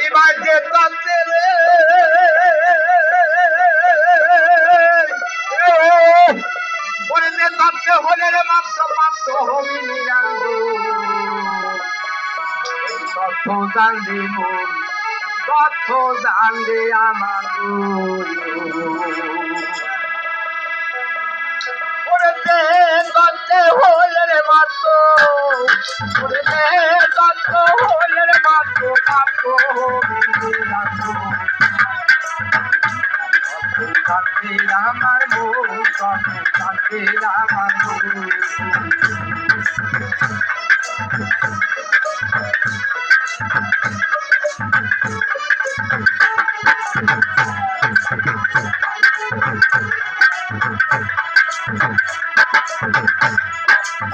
এবার যে তাতে তাতে হলে রে মাত্র প্রাপ্ত হবি নিরান্ত তথ্য জানবি মন তথ্য জানবে আমার তথ্য হলে রে মাত্র তথ্য হলে রে মাত্র প্রাপ্ত হবি নিরান্ত শান্তি আমার মন শান্তি আমার মন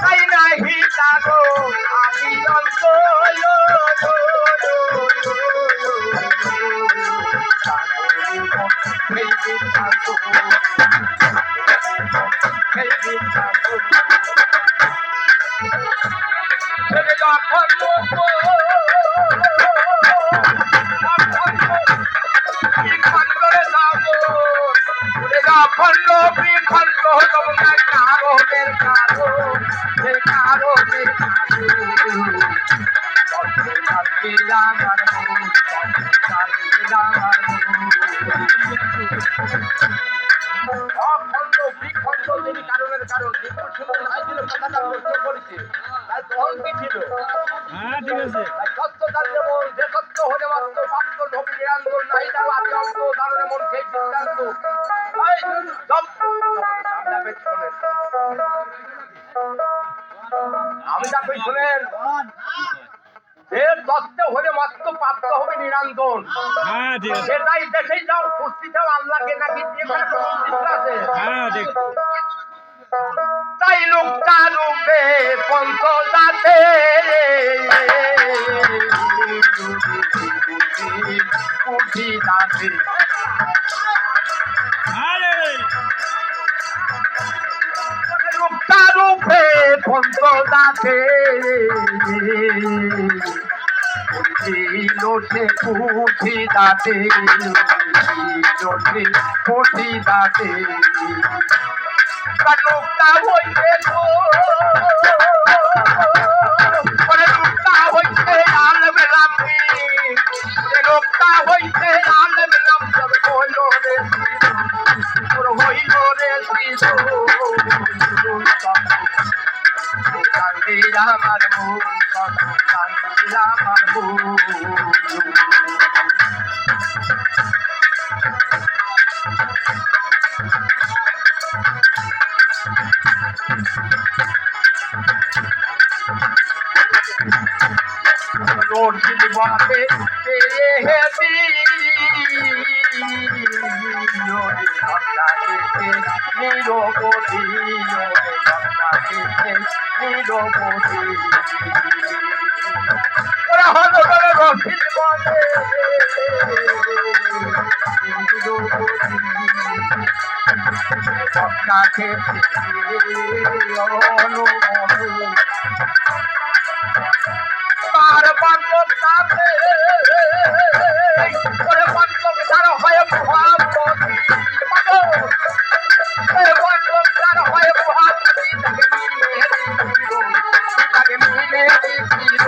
তাই নাহি তাগো আমি অন্ত খন্ড বিখণ্ড তোমরা কারণের কারণের কারণের কারণের কারণ করেছে তাই তখন কি ছিল সত্য জানলে মন যে সত্য হলে মাত্র প্রাপ্ত ঢোকে নিরান্তর নাই তার আদি অন্ত ধারণে মন সেই সিদ্ধান্ত আমি তাকে শুনেন যে তত্ত্ব হলে মাত্র প্রাপ্ত হবে নিরন্তর সেটাই দেখেই যাও কুস্তি যাও আল্লাহকে নাকি আছে তাই লোকটা রূপে পঞ্চ যাতে কুঠি যাতে লোকটা রূপে পঞ্চ যাতে লোটে কুঠি যাতে লোটে কুঠি যাতে লোকটা হইতে লোকটা হইতে আলমে রামি লোকটা হইতে আলমে রাম হইল রে হইল রে আমার মুখ আমার रोटी बाटे हेती नीरोपति नीरोपति रोटी बाटे তার বান্ধব তাতে ওরে বান্ধব তার হয় মহাপতি বান্ধব তার হয় মহাপতি তাকে মিলে দিল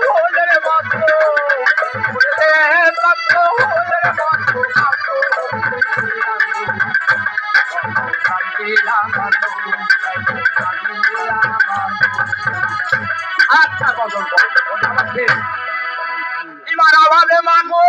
হলে মাত্র হলে মাত্র আচ্ছা বদল এবার আমাদের মাগো